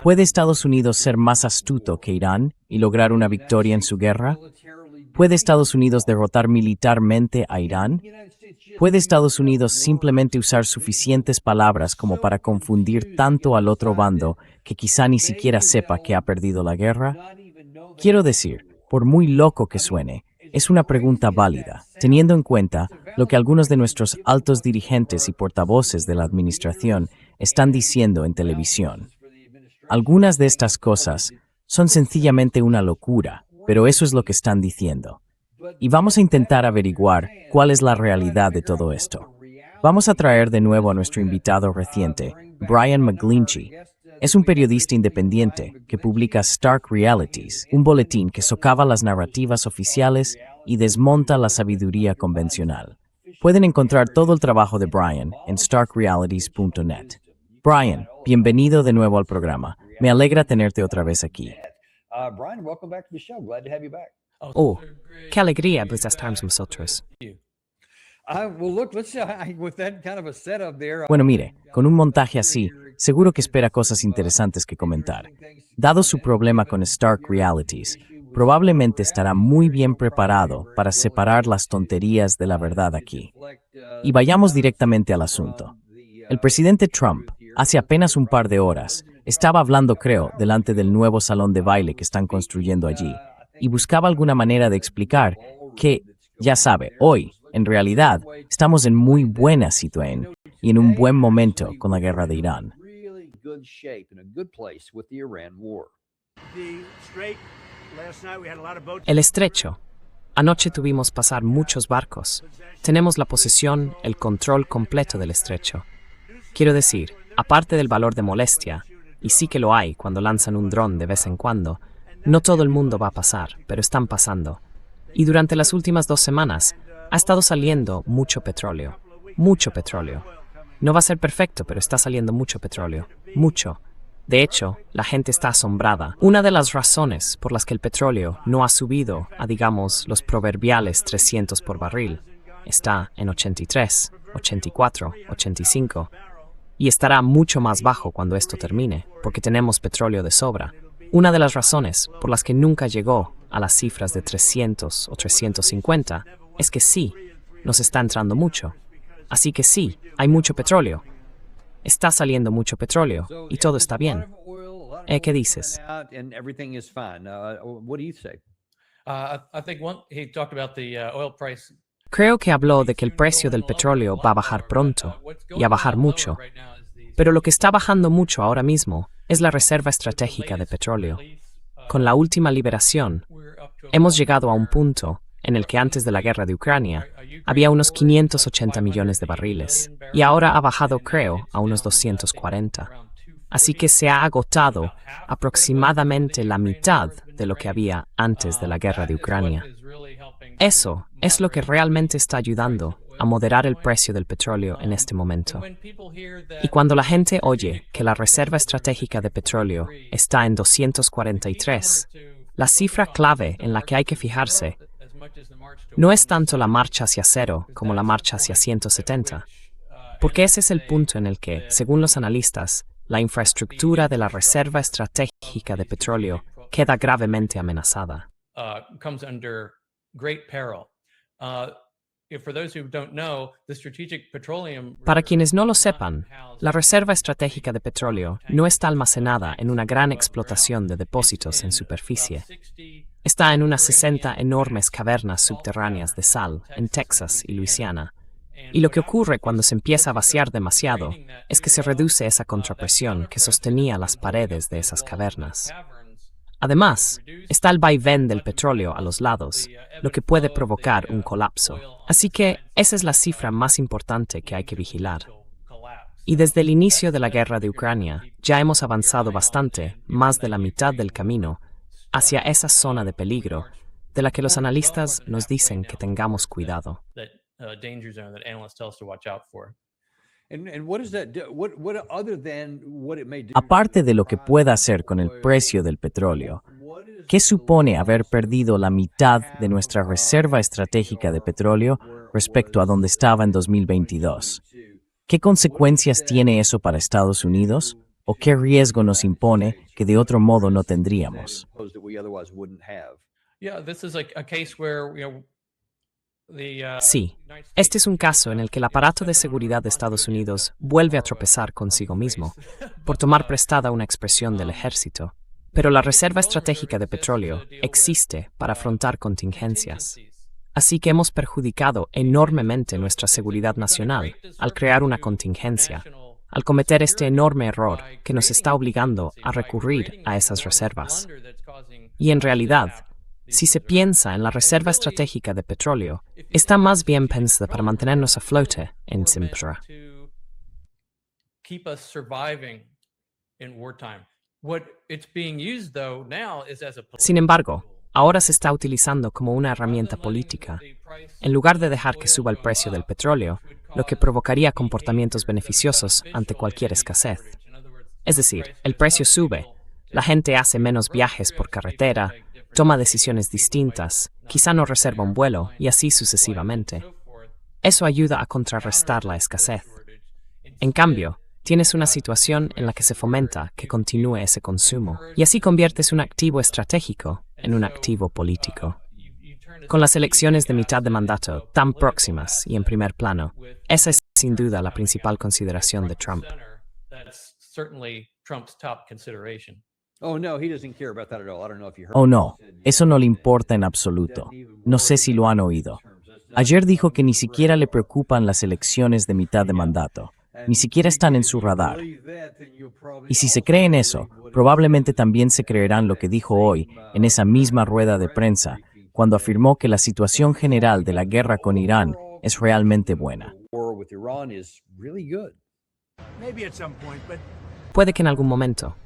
¿Puede Estados Unidos ser más astuto que Irán y lograr una victoria en su guerra? ¿Puede Estados Unidos derrotar militarmente a Irán? ¿Puede Estados Unidos simplemente usar suficientes palabras como para confundir tanto al otro bando que quizá ni siquiera sepa que ha perdido la guerra? Quiero decir, por muy loco que suene, es una pregunta válida, teniendo en cuenta lo que algunos de nuestros altos dirigentes y portavoces de la administración están diciendo en televisión. Algunas de estas cosas son sencillamente una locura, pero eso es lo que están diciendo. Y vamos a intentar averiguar cuál es la realidad de todo esto. Vamos a traer de nuevo a nuestro invitado reciente, Brian McGlinchey. Es un periodista independiente que publica Stark Realities, un boletín que socava las narrativas oficiales y desmonta la sabiduría convencional. Pueden encontrar todo el trabajo de Brian en starkrealities.net. Brian, bienvenido de nuevo al programa. Me alegra tenerte otra vez aquí. Brian, welcome back to the show. Glad to have you back. Oh, qué alegría pues estar con vosotros. Bueno, mire, con un montaje así, seguro que espera cosas interesantes que comentar. Dado su problema con Stark Realities, probablemente estará muy bien preparado para separar las tonterías de la verdad aquí. Y vayamos directamente al asunto. El presidente Trump, hace apenas un par de horas, estaba hablando, creo, delante del nuevo salón de baile que están construyendo allí, y buscaba alguna manera de explicar que, ya sabe, hoy, en realidad, estamos en muy buena situación y en un buen momento con la guerra de Irán. El estrecho. Anoche tuvimos pasar muchos barcos. Tenemos la posesión, el control completo del estrecho. Quiero decir, aparte del valor de molestia, y sí que lo hay cuando lanzan un dron de vez en cuando, no todo el mundo va a pasar, pero están pasando. Y durante las últimas 2 semanas ha estado saliendo mucho petróleo. Mucho petróleo. No va a ser perfecto, pero está saliendo mucho petróleo. Mucho. De hecho, la gente está asombrada. Una de las razones por las que el petróleo no ha subido a, digamos, los proverbiales 300 por barril, está en 83, 84, 85, y estará mucho más bajo cuando esto termine, porque tenemos petróleo de sobra. Una de las razones por las que nunca llegó a las cifras de 300 o 350 es que sí, nos está entrando mucho. Así que sí, hay mucho petróleo. Está saliendo mucho petróleo y todo está bien. ¿Qué dices? Creo que habló de que el precio del petróleo va a bajar pronto y a bajar mucho. Pero lo que está bajando mucho ahora mismo es la reserva estratégica de petróleo. Con la última liberación, hemos llegado a un punto en el que antes de la guerra de Ucrania había unos 580 millones de barriles y ahora ha bajado, creo, a unos 240. Así que se ha agotado aproximadamente la mitad de lo que había antes de la guerra de Ucrania. Eso es lo que realmente está ayudando a moderar el precio del petróleo en este momento. Y cuando la gente oye que la reserva estratégica de petróleo está en 243, la cifra clave en la que hay que fijarse no es tanto la marcha hacia cero como la marcha hacia 170, porque ese es el punto en el que, según los analistas, la infraestructura de la reserva estratégica de petróleo queda gravemente amenazada. Para quienes no lo sepan, la reserva estratégica de petróleo no está almacenada en una gran explotación de depósitos en superficie. Está en unas 60 enormes cavernas subterráneas de sal en Texas y Luisiana. Y lo que ocurre cuando se empieza a vaciar demasiado es que se reduce esa contrapresión que sostenía las paredes de esas cavernas. Además, está el vaivén del petróleo a los lados, lo que puede provocar un colapso. Así que esa es la cifra más importante que hay que vigilar. Y desde el inicio de la guerra de Ucrania, ya hemos avanzado bastante, más de la mitad del camino, hacia esa zona de peligro, de la que los analistas nos dicen que tengamos cuidado. Aparte de lo que pueda hacer con el precio del petróleo, ¿qué supone haber perdido la mitad de nuestra reserva estratégica de petróleo respecto a donde estaba en 2022? ¿Qué consecuencias tiene eso para Estados Unidos? ¿O qué riesgo nos impone que de otro modo no tendríamos? Sí, este es un caso en el que el aparato de seguridad de Estados Unidos vuelve a tropezar consigo mismo, por tomar prestada una expresión del ejército. Pero la Reserva Estratégica de Petróleo existe para afrontar contingencias. Así que hemos perjudicado enormemente nuestra seguridad nacional al crear una contingencia, al cometer este enorme error que nos está obligando a recurrir a esas reservas. Y en realidad, si se piensa en la Reserva Estratégica de Petróleo, está más bien pensada para mantenernos a flote en siempre. Sin embargo, ahora se está utilizando como una herramienta política. En lugar de dejar que suba el precio del petróleo, lo que provocaría comportamientos beneficiosos ante cualquier escasez. Es decir, el precio sube, la gente hace menos viajes por carretera, toma decisiones distintas, quizá no reserva un vuelo y así sucesivamente. Eso ayuda a contrarrestar la escasez. En cambio, tienes una situación en la que se fomenta que continúe ese consumo y así conviertes un activo estratégico en un activo político. Con las elecciones de mitad de mandato tan próximas y en primer plano, esa es sin duda la principal consideración de Trump. Oh no, eso no le importa en absoluto. No sé si lo han oído. Ayer dijo que ni siquiera le preocupan las elecciones de mitad de mandato. Ni siquiera están en su radar. Y si se creen eso, probablemente también se creerán lo que dijo hoy en esa misma rueda de prensa, cuando afirmó que la situación general de la guerra con Irán es realmente buena. Puede que en algún momento,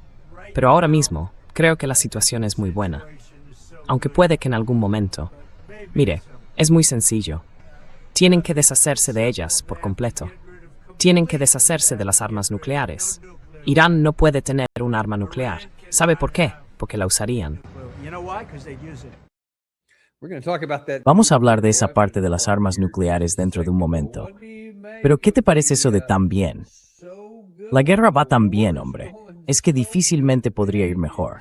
pero ahora mismo creo que la situación es muy buena. Aunque puede que en algún momento. Mire, es muy sencillo. Tienen que deshacerse de ellas por completo. Tienen que deshacerse de las armas nucleares. Irán no puede tener un arma nuclear. ¿Sabe por qué? Porque la usarían. Vamos a hablar de esa parte de las armas nucleares dentro de un momento. Pero ¿qué te parece eso de tan bien? La guerra va tan bien, hombre. Es que difícilmente podría ir mejor.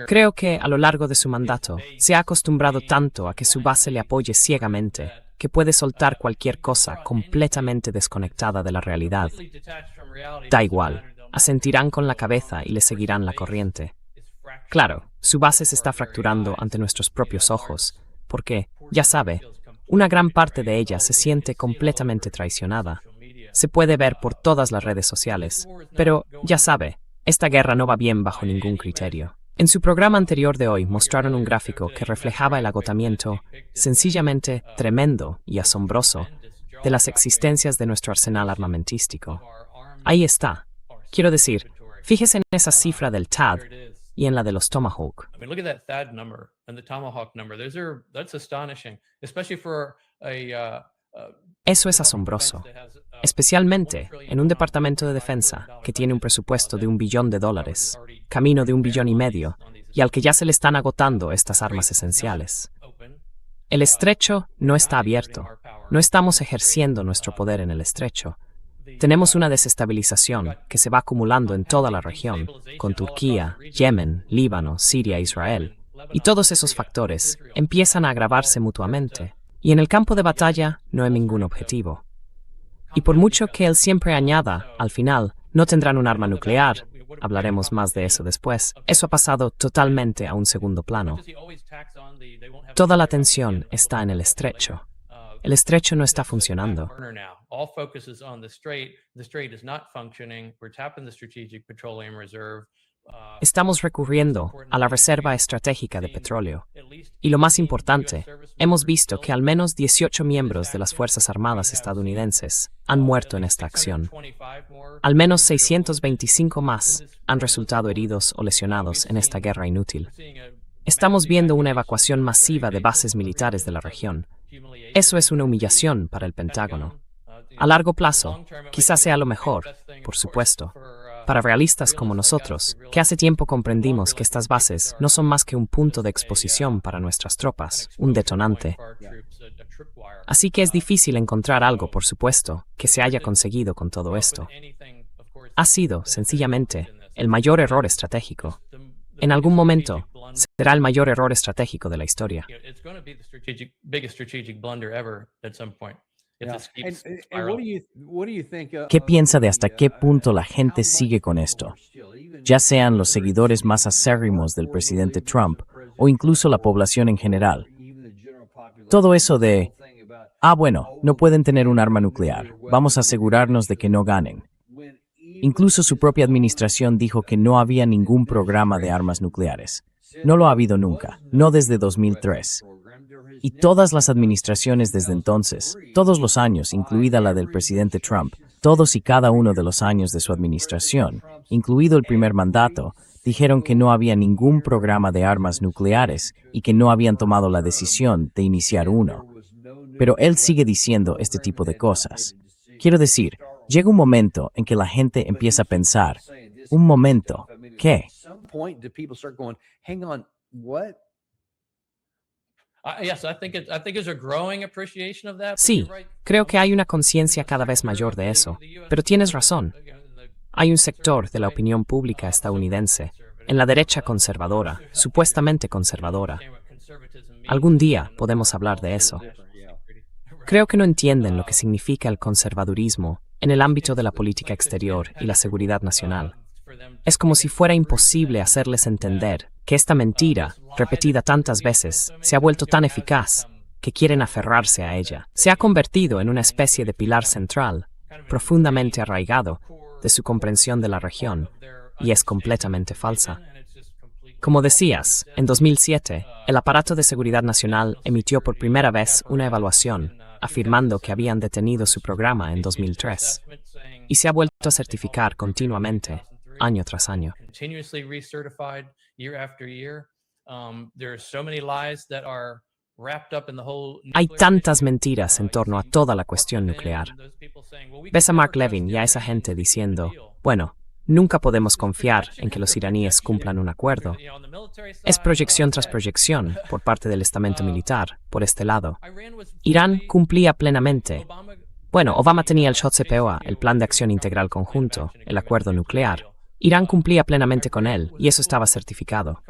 Creo que a lo largo de su mandato se ha acostumbrado tanto a que su base le apoye ciegamente que puede soltar cualquier cosa completamente desconectada de la realidad. Da igual, asentirán con la cabeza y le seguirán la corriente. Claro, su base se está fracturando ante nuestros propios ojos, porque, ya sabe, una gran parte de ella se siente completamente traicionada. Se puede ver por todas las redes sociales, pero, ya sabe, esta guerra no va bien bajo ningún criterio. En su programa anterior de hoy mostraron un gráfico que reflejaba el agotamiento, sencillamente tremendo y asombroso, de las existencias de nuestro arsenal armamentístico. Ahí está. Quiero decir, fíjese en esa cifra del THAAD y en la de los Tomahawk. Eso es asombroso, especialmente en un departamento de defensa que tiene un presupuesto de $1 billón, camino de $1,5 billones, y al que ya se le están agotando estas armas esenciales. El estrecho no está abierto. No estamos ejerciendo nuestro poder en el estrecho. Tenemos una desestabilización que se va acumulando en toda la región, con Turquía, Yemen, Líbano, Siria e Israel. Y todos esos factores empiezan a agravarse mutuamente. Y en el campo de batalla no hay ningún objetivo. Y por mucho que él siempre añada, al final, no tendrán un arma nuclear, hablaremos más de eso después, eso ha pasado totalmente a un segundo plano. Toda la atención está en el estrecho. El estrecho no está funcionando. Estamos recurriendo a la Reserva Estratégica de Petróleo. Y lo más importante, hemos visto que al menos 18 miembros de las Fuerzas Armadas estadounidenses han muerto en esta acción. Al menos 625 más han resultado heridos o lesionados en esta guerra inútil. Estamos viendo una evacuación masiva de bases militares de la región. Eso es una humillación para el Pentágono. A largo plazo, quizás sea lo mejor, por supuesto. Para realistas como nosotros, que hace tiempo comprendimos que estas bases no son más que un punto de exposición para nuestras tropas, un detonante. Así que es difícil encontrar algo, por supuesto, que se haya conseguido con todo esto. Ha sido, sencillamente, el mayor error estratégico. En algún momento, será el mayor error estratégico de la historia. ¿Qué piensa de hasta qué punto la gente sigue con esto? Ya sean los seguidores más acérrimos del presidente Trump o incluso la población en general. Todo eso de, bueno, no pueden tener un arma nuclear, vamos a asegurarnos de que no ganen. Incluso su propia administración dijo que no había ningún programa de armas nucleares. No lo ha habido nunca, no desde 2003. Y todas las administraciones desde entonces, todos los años, incluida la del presidente Trump, todos y cada uno de los años de su administración, incluido el primer mandato, dijeron que no había ningún programa de armas nucleares y que no habían tomado la decisión de iniciar uno. Pero él sigue diciendo este tipo de cosas. Quiero decir, llega un momento en que la gente empieza a pensar, un momento, ¿qué? Sí, creo que hay una conciencia cada vez mayor de eso, pero tienes razón. Hay un sector de la opinión pública estadounidense, en la derecha conservadora, supuestamente conservadora. Algún día podemos hablar de eso. Creo que no entienden lo que significa el conservadurismo en el ámbito de la política exterior y la seguridad nacional. Es como si fuera imposible hacerles entender que esta mentira, repetida tantas veces, se ha vuelto tan eficaz que quieren aferrarse a ella. Se ha convertido en una especie de pilar central, profundamente arraigado, de su comprensión de la región, y es completamente falsa. Como decías, en 2007, el aparato de seguridad nacional emitió por primera vez una evaluación, afirmando que habían detenido su programa en 2003, y se ha vuelto a certificar continuamente, año tras año. Hay tantas mentiras en torno a toda la cuestión nuclear. Ves a Mark Levin y a esa gente diciendo, bueno, nunca podemos confiar en que los iraníes cumplan un acuerdo. Es proyección tras proyección por parte del estamento militar, por este lado. Irán cumplía plenamente. Bueno, Obama tenía el JCPOA, el Plan de Acción Integral Conjunto, el acuerdo nuclear. Irán cumplía plenamente con él, y eso estaba certificado.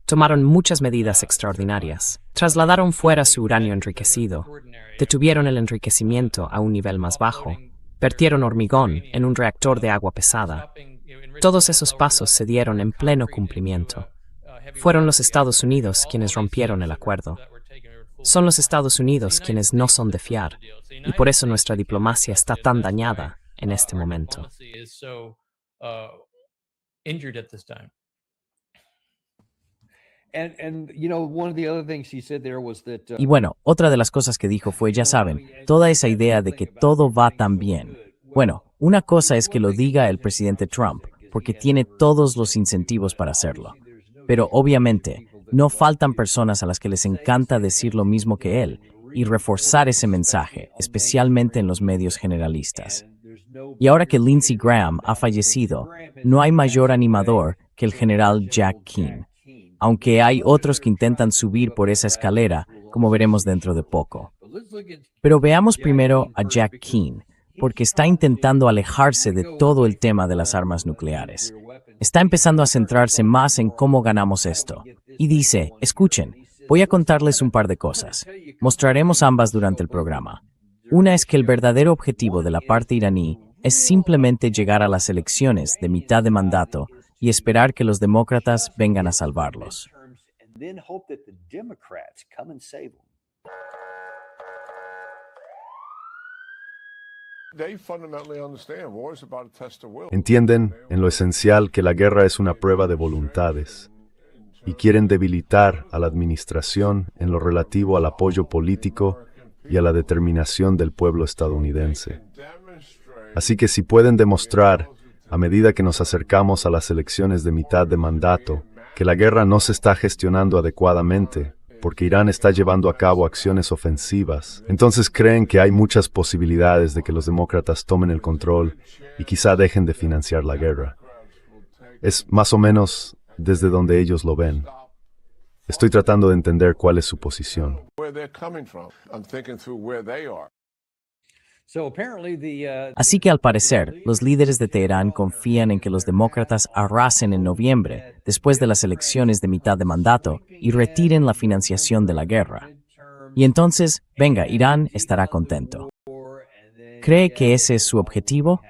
Tomaron muchas medidas extraordinarias. Trasladaron fuera su uranio enriquecido. Detuvieron el enriquecimiento a un nivel más bajo. Vertieron hormigón en un reactor de agua pesada. Todos esos pasos se dieron en pleno cumplimiento. Fueron los Estados Unidos quienes rompieron el acuerdo. Son los Estados Unidos quienes no son de fiar, y por eso nuestra diplomacia está tan dañada en este momento. Y bueno, otra de las cosas que dijo fue, ya saben, toda esa idea de que todo va tan bien. Bueno, una cosa es que lo diga el presidente Trump, porque tiene todos los incentivos para hacerlo. Pero obviamente, no faltan personas a las que les encanta decir lo mismo que él y reforzar ese mensaje, especialmente en los medios generalistas. Y ahora que Lindsey Graham ha fallecido, no hay mayor animador que el general Jack Keane, aunque hay otros que intentan subir por esa escalera, como veremos dentro de poco. Pero veamos primero a Jack Keane, porque está intentando alejarse de todo el tema de las armas nucleares. Está empezando a centrarse más en cómo ganamos esto. Y dice, escuchen, voy a contarles un par de cosas. Mostraremos ambas durante el programa. Una es que el verdadero objetivo de la parte iraní es simplemente llegar a las elecciones de mitad de mandato y esperar que los demócratas vengan a salvarlos. Entienden en lo esencial que la guerra es una prueba de voluntades y quieren debilitar a la administración en lo relativo al apoyo político y a la determinación del pueblo estadounidense. Así que si pueden demostrar, a medida que nos acercamos a las elecciones de mitad de mandato, que la guerra no se está gestionando adecuadamente, porque Irán está llevando a cabo acciones ofensivas. Entonces creen que hay muchas posibilidades de que los demócratas tomen el control y quizá dejen de financiar la guerra. Es más o menos desde donde ellos lo ven. Estoy tratando de entender cuál es su posición. Así que al parecer, los líderes de Teherán confían en que los demócratas arrasen en noviembre, después de las elecciones de mitad de mandato, y retiren la financiación de la guerra. Y entonces, venga, Irán estará contento. ¿Cree que ese es su objetivo?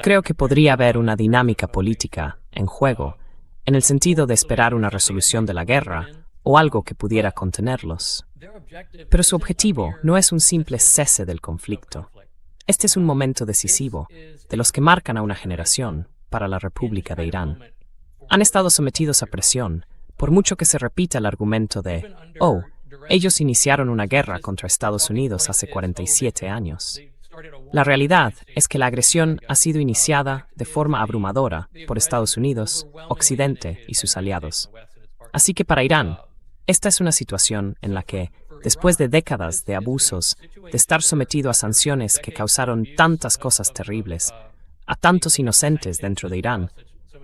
Creo que podría haber una dinámica política en juego, en el sentido de esperar una resolución de la guerra o algo que pudiera contenerlos. Pero su objetivo no es un simple cese del conflicto. Este es un momento decisivo, de los que marcan a una generación, para la República de Irán. Han estado sometidos a presión, por mucho que se repita el argumento de, oh, ellos iniciaron una guerra contra Estados Unidos hace 47 años. La realidad es que la agresión ha sido iniciada de forma abrumadora por Estados Unidos, Occidente y sus aliados. Así que para Irán, esta es una situación en la que, después de décadas de abusos, de estar sometido a sanciones que causaron tantas cosas terribles, a tantos inocentes dentro de Irán,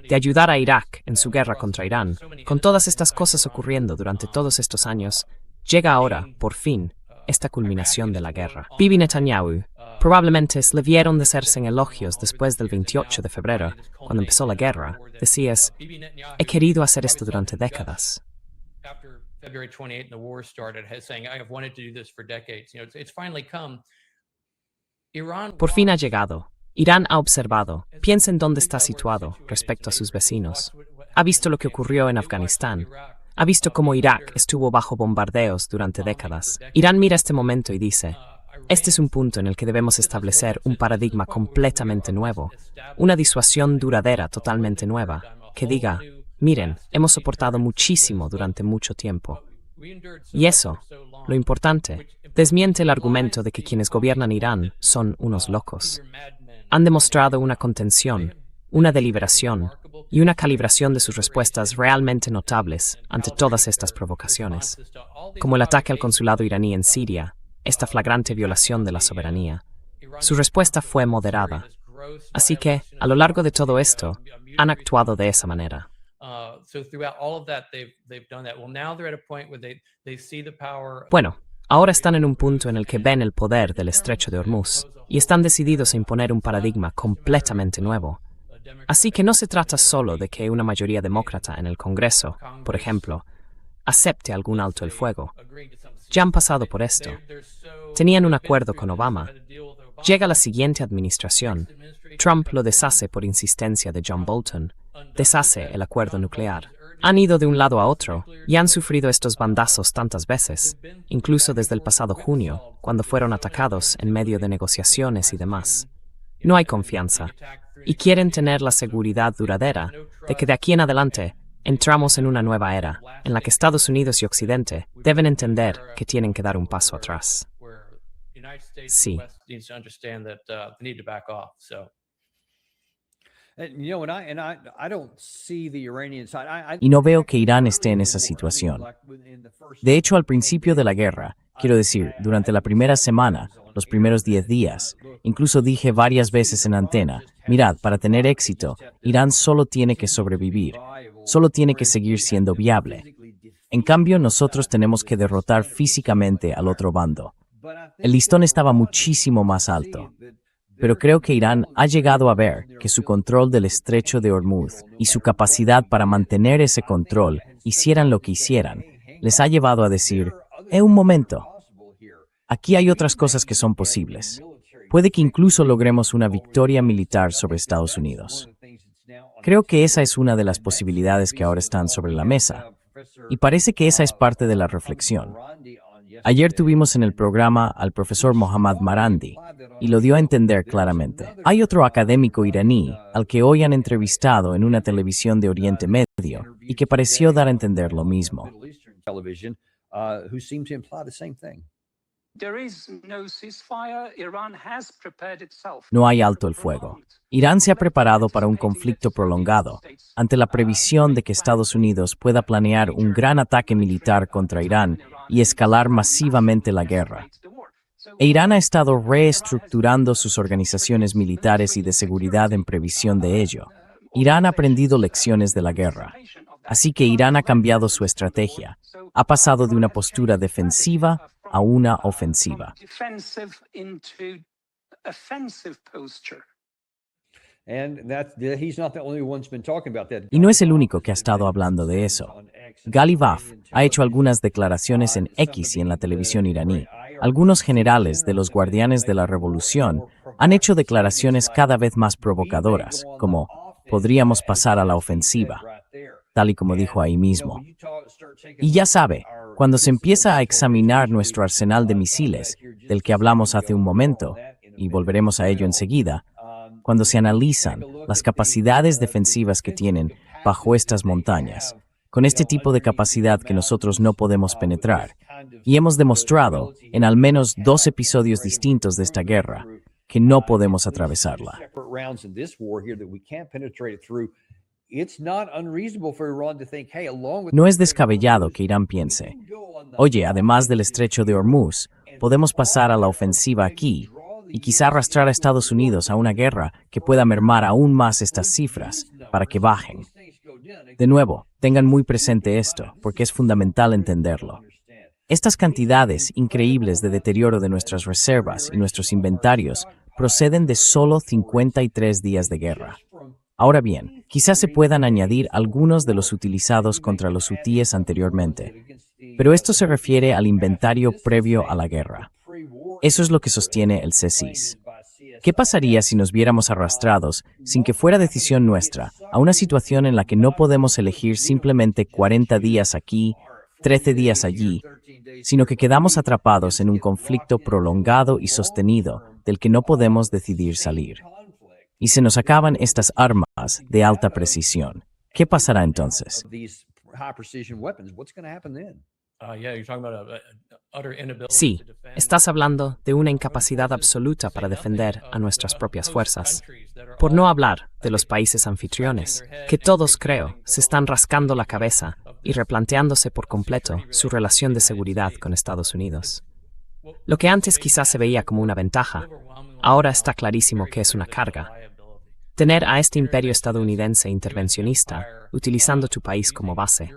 de ayudar a Irak en su guerra contra Irán, con todas estas cosas ocurriendo durante todos estos años, llega ahora, por fin, esta culminación de la guerra. Bibi Netanyahu probablemente le vieron deshacerse en elogios después del 28 de febrero, cuando empezó la guerra. Decías, he querido hacer esto durante décadas. Por fin ha llegado. Irán ha observado, piensa en dónde está situado respecto a sus vecinos. Ha visto lo que ocurrió en Afganistán. Ha visto cómo Irak estuvo bajo bombardeos durante décadas. Irán mira este momento y dice, este es un punto en el que debemos establecer un paradigma completamente nuevo, una disuasión duradera totalmente nueva, que diga, miren, hemos soportado muchísimo durante mucho tiempo. Y eso, lo importante, desmiente el argumento de que quienes gobiernan Irán son unos locos. Han demostrado una contención, una deliberación y una calibración de sus respuestas realmente notables ante todas estas provocaciones, como el ataque al consulado iraní en Siria, esta flagrante violación de la soberanía. Su respuesta fue moderada. Así que, a lo largo de todo esto, han actuado de esa manera. Bueno, ahora están en un punto en el que ven el poder del Estrecho de Hormuz y están decididos a imponer un paradigma completamente nuevo. Así que no se trata solo de que una mayoría demócrata en el Congreso, por ejemplo, acepte algún alto el fuego. Ya han pasado por esto. Tenían un acuerdo con Obama. Llega la siguiente administración. Trump lo deshace por insistencia de John Bolton. Deshace el acuerdo nuclear. Han ido de un lado a otro y han sufrido estos bandazos tantas veces, incluso desde el pasado junio, cuando fueron atacados en medio de negociaciones y demás. No hay confianza, y quieren tener la seguridad duradera de que de aquí en adelante entramos en una nueva era, en la que Estados Unidos y Occidente deben entender que tienen que dar un paso atrás. Sí. Y no veo que Irán esté en esa situación. De hecho, al principio de la guerra, quiero decir, durante la primera semana, los primeros 10 días, incluso dije varias veces en antena, mirad, para tener éxito, Irán solo tiene que sobrevivir, solo tiene que seguir siendo viable. En cambio, nosotros tenemos que derrotar físicamente al otro bando. El listón estaba muchísimo más alto. Pero creo que Irán ha llegado a ver que su control del Estrecho de Hormuz y su capacidad para mantener ese control, hicieran lo que hicieran, les ha llevado a decir, un momento, aquí hay otras cosas que son posibles. Puede que incluso logremos una victoria militar sobre Estados Unidos. Creo que esa es una de las posibilidades que ahora están sobre la mesa, y parece que esa es parte de la reflexión. Ayer tuvimos en el programa al profesor Mohammad Marandi, y lo dio a entender claramente. Hay otro académico iraní al que hoy han entrevistado en una televisión de Oriente Medio, y que pareció dar a entender lo mismo. No hay alto el fuego. Irán se ha preparado para un conflicto prolongado, ante la previsión de que Estados Unidos pueda planear un gran ataque militar contra Irán y escalar masivamente la guerra. E Irán ha estado reestructurando sus organizaciones militares y de seguridad en previsión de ello. Irán ha aprendido lecciones de la guerra. Así que Irán ha cambiado su estrategia. Ha pasado de una postura defensiva a una ofensiva. Y no es el único que ha estado hablando de eso. Ghalibaf ha hecho algunas declaraciones en X y en la televisión iraní. Algunos generales de los Guardianes de la Revolución han hecho declaraciones cada vez más provocadoras, como podríamos pasar a la ofensiva, tal y como dijo ahí mismo. Y ya sabe, cuando se empieza a examinar nuestro arsenal de misiles, del que hablamos hace un momento, y volveremos a ello enseguida, cuando se analizan las capacidades defensivas que tienen bajo estas montañas, con este tipo de capacidad que nosotros no podemos penetrar, y hemos demostrado, en al menos 2 episodios distintos de esta guerra, que no podemos atravesarla. No es descabellado que Irán piense, oye, además del estrecho de Hormuz, podemos pasar a la ofensiva aquí y quizá arrastrar a Estados Unidos a una guerra que pueda mermar aún más estas cifras para que bajen. De nuevo, tengan muy presente esto, porque es fundamental entenderlo. Estas cantidades increíbles de deterioro de nuestras reservas y nuestros inventarios proceden de solo 53 días de guerra. Ahora bien, quizás se puedan añadir algunos de los utilizados contra los hutíes anteriormente, pero esto se refiere al inventario previo a la guerra. Eso es lo que sostiene el CSIS. ¿Qué pasaría si nos viéramos arrastrados, sin que fuera decisión nuestra, a una situación en la que no podemos elegir simplemente 40 días aquí, 13 días allí, sino que quedamos atrapados en un conflicto prolongado y sostenido del que no podemos decidir salir? Y se nos acaban estas armas de alta precisión. ¿Qué pasará entonces? Sí, estás hablando de una incapacidad absoluta para defender a nuestras propias fuerzas. Por no hablar de los países anfitriones, que todos, creo, se están rascando la cabeza y replanteándose por completo su relación de seguridad con Estados Unidos. Lo que antes quizás se veía como una ventaja, ahora está clarísimo que es una carga. Tener a este imperio estadounidense intervencionista utilizando tu país como base.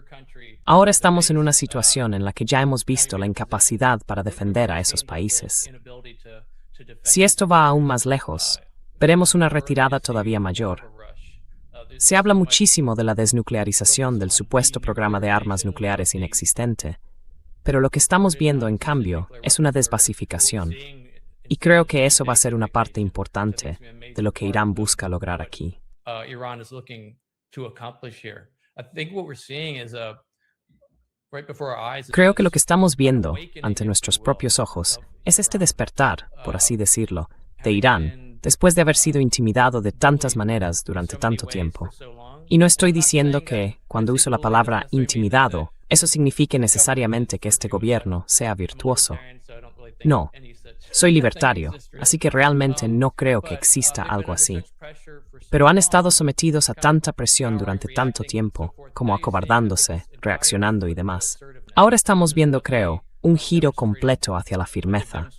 Ahora estamos en una situación en la que ya hemos visto la incapacidad para defender a esos países. Si esto va aún más lejos, veremos una retirada todavía mayor. Se habla muchísimo de la desnuclearización del supuesto programa de armas nucleares inexistente, pero lo que estamos viendo, en cambio, es una desbasificación. Y creo que eso va a ser una parte importante de lo que Irán busca lograr aquí. Creo que lo que estamos viendo ante nuestros propios ojos es este despertar, por así decirlo, de Irán, después de haber sido intimidado de tantas maneras durante tanto tiempo. Y no estoy diciendo que, cuando uso la palabra intimidado, eso signifique necesariamente que este gobierno sea virtuoso. No. Soy libertario, así que realmente no creo que exista algo así. Pero han estado sometidos a tanta presión durante tanto tiempo, como acobardándose, reaccionando y demás. Ahora estamos viendo, creo, un giro completo hacia la firmeza,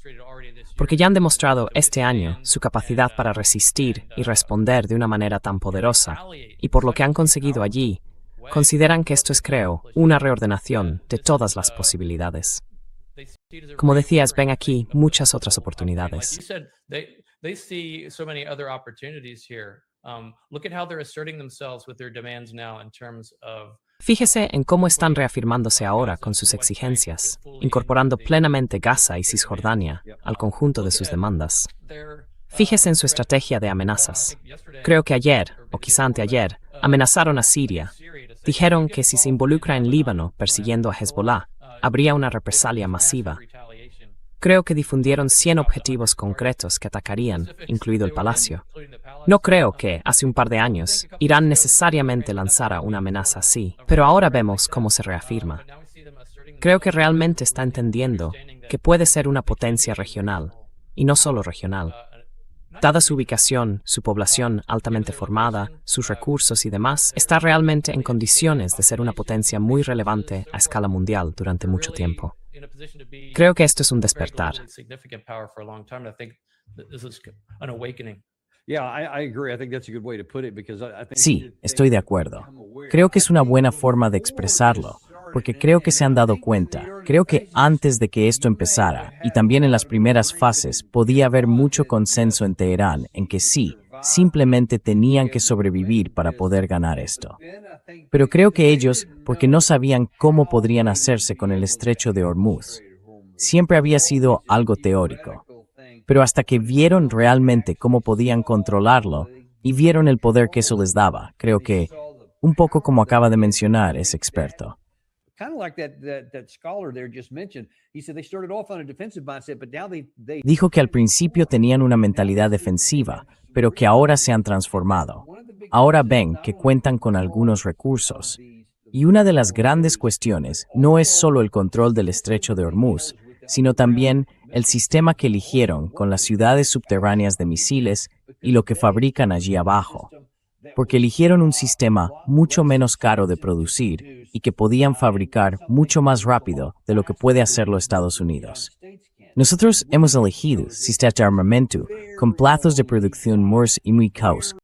porque ya han demostrado este año su capacidad para resistir y responder de una manera tan poderosa, y por lo que han conseguido allí, consideran que esto es, creo, una reordenación de todas las posibilidades. Como decías, ven aquí muchas otras oportunidades. Fíjese en cómo están reafirmándose ahora con sus exigencias, incorporando plenamente Gaza y Cisjordania al conjunto de sus demandas. Fíjese en su estrategia de amenazas. Creo que ayer, o quizá anteayer, amenazaron a Siria. Dijeron que si se involucra en Líbano persiguiendo a Hezbollah, habría una represalia masiva. Creo que difundieron 100 objetivos concretos que atacarían, incluido el palacio. No creo que, hace un par de años, Irán necesariamente lanzara una amenaza así, pero ahora vemos cómo se reafirma. Creo que realmente está entendiendo que puede ser una potencia regional, y no solo regional. Dada su ubicación, su población altamente formada, sus recursos y demás, está realmente en condiciones de ser una potencia muy relevante a escala mundial durante mucho tiempo. Creo que esto es un despertar. Sí, estoy de acuerdo. Creo que es una buena forma de expresarlo, porque creo que se han dado cuenta. Creo que antes de que esto empezara, y también en las primeras fases, podía haber mucho consenso en Teherán en que sí, simplemente tenían que sobrevivir para poder ganar esto. Pero creo que ellos, porque no sabían cómo podrían hacerse con el estrecho de Hormuz, siempre había sido algo teórico. Pero hasta que vieron realmente cómo podían controlarlo y vieron el poder que eso les daba, creo que, un poco como acaba de mencionar ese experto. Dijo que al principio tenían una mentalidad defensiva, pero que ahora se han transformado. Ahora ven que cuentan con algunos recursos. Y una de las grandes cuestiones no es solo el control del estrecho de Hormuz, sino también el sistema que eligieron con las ciudades subterráneas de misiles y lo que fabrican allí abajo, porque eligieron un sistema mucho menos caro de producir y que podían fabricar mucho más rápido de lo que puede hacerlo Estados Unidos. Nosotros hemos elegido sistemas de armamento con plazos de producción muy muy cortos,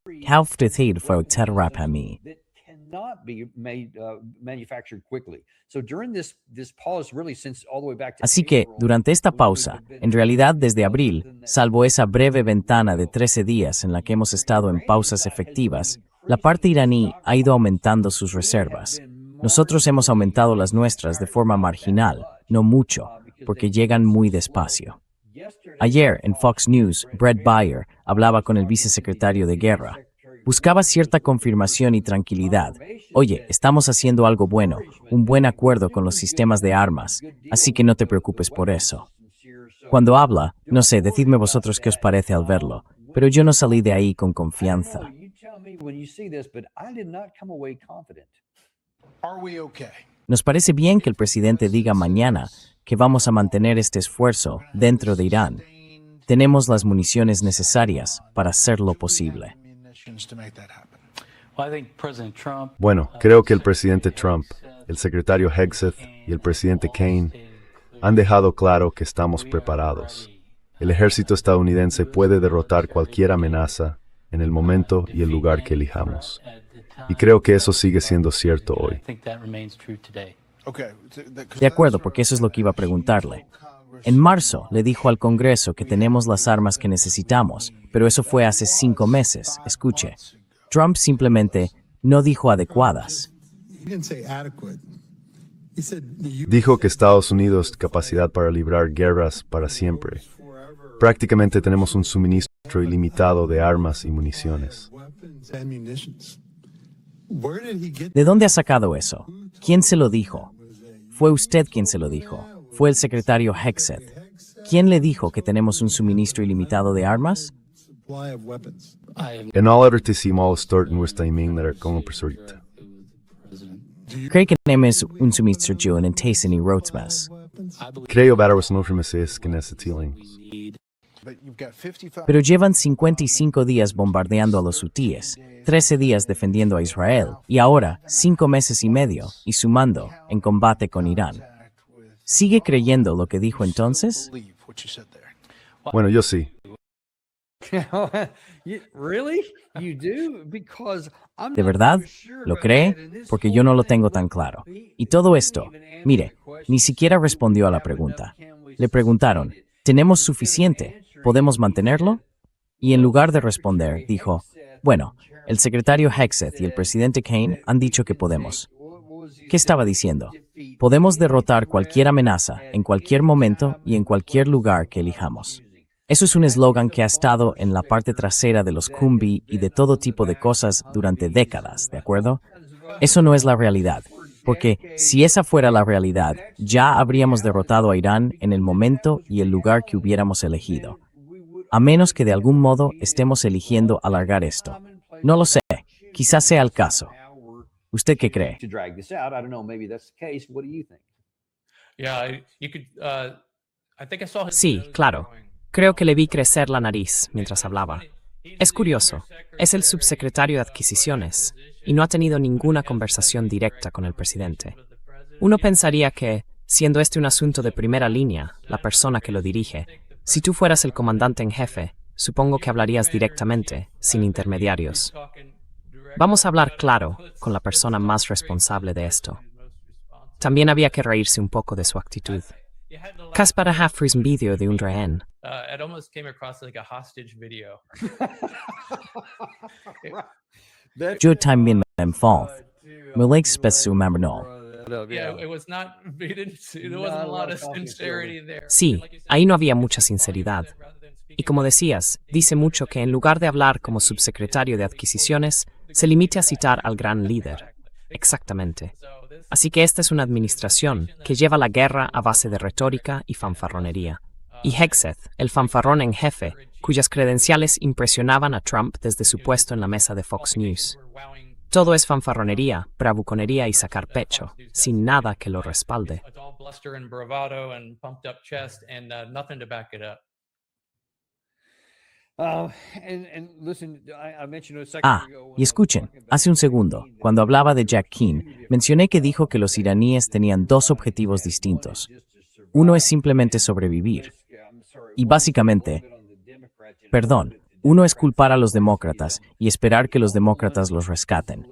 Así que, durante esta pausa, en realidad desde abril, salvo esa breve ventana de 13 días en la que hemos estado en pausas efectivas, la parte iraní ha ido aumentando sus reservas. Nosotros hemos aumentado las nuestras de forma marginal, no mucho, porque llegan muy despacio. Ayer, en Fox News, Brett Baier hablaba con el vicesecretario de Guerra. Buscaba cierta confirmación y tranquilidad. Oye, estamos haciendo algo bueno, un buen acuerdo con los sistemas de armas, así que no te preocupes por eso. Cuando habla, no sé, decidme vosotros qué os parece al verlo, pero yo no salí de ahí con confianza. Nos parece bien que el presidente diga mañana que vamos a mantener este esfuerzo dentro de Irán. Tenemos las municiones necesarias para hacerlo posible. Bueno, creo que el presidente Trump, el secretario Hegseth y el presidente Kaine han dejado claro que estamos preparados. El ejército estadounidense puede derrotar cualquier amenaza en el momento y el lugar que elijamos. Y creo que eso sigue siendo cierto hoy. De acuerdo, porque eso es lo que iba a preguntarle. En marzo le dijo al Congreso que tenemos las armas que necesitamos, pero eso fue hace 5 meses. Escuche, Trump simplemente no dijo adecuadas. Dijo que Estados Unidos tiene capacidad para librar guerras para siempre. Prácticamente tenemos un suministro ilimitado de armas y municiones. ¿De dónde ha sacado eso? ¿Quién se lo dijo? ¿Fue usted quien se lo dijo? ¿Fue el secretario Hegseth? ¿Quién le dijo que tenemos un suministro ilimitado de armas? En alla mal stort nuestra imagen como presidente. ¿Cree que tenemos un suministro en Tyson y Rotsmas? Creo que no es que necesitamos. Pero llevan 55 días bombardeando a los hutíes, 13 días defendiendo a Israel, y ahora 5 meses y medio, y sumando, en combate con Irán. ¿Sigue creyendo lo que dijo entonces? Bueno, yo sí. ¿De verdad? ¿Lo cree? Porque yo no lo tengo tan claro. Y todo esto, mire, ni siquiera respondió a la pregunta. Le preguntaron, ¿tenemos suficiente? ¿Podemos mantenerlo? Y en lugar de responder, dijo, bueno, el secretario Hegseth y el presidente Kaine han dicho que podemos. ¿Qué estaba diciendo? Podemos derrotar cualquier amenaza, en cualquier momento y en cualquier lugar que elijamos. Eso es un eslogan que ha estado en la parte trasera de los Kumbi y de todo tipo de cosas durante décadas, ¿de acuerdo? Eso no es la realidad, porque si esa fuera la realidad, ya habríamos derrotado a Irán en el momento y el lugar que hubiéramos elegido. A menos que de algún modo estemos eligiendo alargar esto. No lo sé, quizás sea el caso. ¿Usted qué cree? Sí, claro. Creo que le vi crecer la nariz mientras hablaba. Es curioso, es el subsecretario de Adquisiciones y no ha tenido ninguna conversación directa con el presidente. Uno pensaría que, siendo este un asunto de primera línea, la persona que lo dirige, si tú fueras el comandante en jefe, supongo que hablarías directamente, sin intermediarios. Vamos a hablar claro con la persona más responsable de esto. También había que reírse un poco de su actitud. Kaspar Hafris un vídeo de un rehén. Yo también me enfoco. Me like su membrano. Sí, ahí no había mucha sinceridad. Y como decías, dice mucho que en lugar de hablar como subsecretario de Adquisiciones, se limite a citar al gran líder. Exactamente. Así que esta es una administración que lleva la guerra a base de retórica y fanfarronería. Y Hegseth, el fanfarrón en jefe, cuyas credenciales impresionaban a Trump desde su puesto en la mesa de Fox News. Todo es fanfarronería, bravuconería y sacar pecho, sin nada que lo respalde. Y escuchen, hace un segundo, cuando hablaba de Jack Keane, mencioné que dijo que los iraníes tenían dos objetivos distintos. Uno es simplemente sobrevivir. Y básicamente, uno es culpar a los demócratas y esperar que los demócratas los rescaten.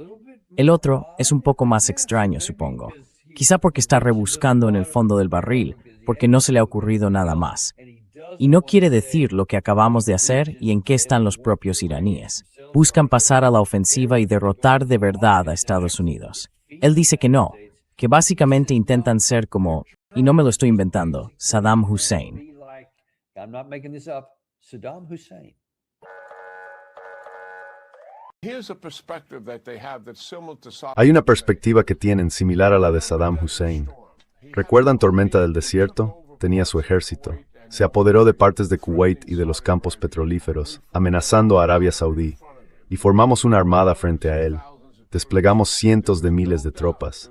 El otro es un poco más extraño, supongo. Quizá porque está rebuscando en el fondo del barril, porque no se le ha ocurrido nada más. Y no quiere decir lo que acabamos de hacer y en qué están los propios iraníes. Buscan pasar a la ofensiva y derrotar de verdad a Estados Unidos. Él dice que no, que básicamente intentan ser como, y no me lo estoy inventando, Saddam Hussein. Hay una perspectiva que tienen similar a la de Saddam Hussein. ¿Recuerdan Tormenta del Desierto? Tenía su ejército. Se apoderó de partes de Kuwait y de los campos petrolíferos, amenazando a Arabia Saudí, y formamos una armada frente a él. Desplegamos cientos de miles de tropas.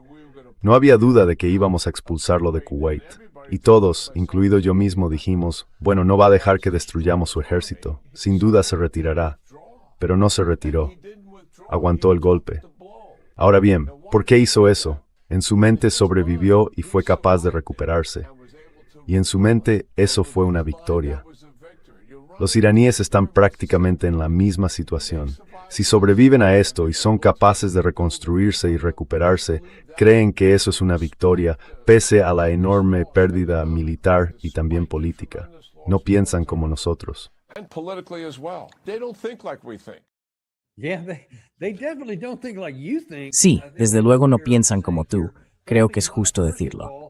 No había duda de que íbamos a expulsarlo de Kuwait. Y todos, incluido yo mismo, dijimos, bueno, no va a dejar que destruyamos su ejército. Sin duda se retirará. Pero no se retiró. Aguantó el golpe. Ahora bien, ¿por qué hizo eso? En su mente sobrevivió y fue capaz de recuperarse. Y en su mente eso fue una victoria. Los iraníes están prácticamente en la misma situación. Si sobreviven a esto y son capaces de reconstruirse y recuperarse, creen que eso es una victoria, pese a la enorme pérdida militar y también política. No piensan como nosotros. Sí, desde luego no piensan como tú. Creo que es justo decirlo.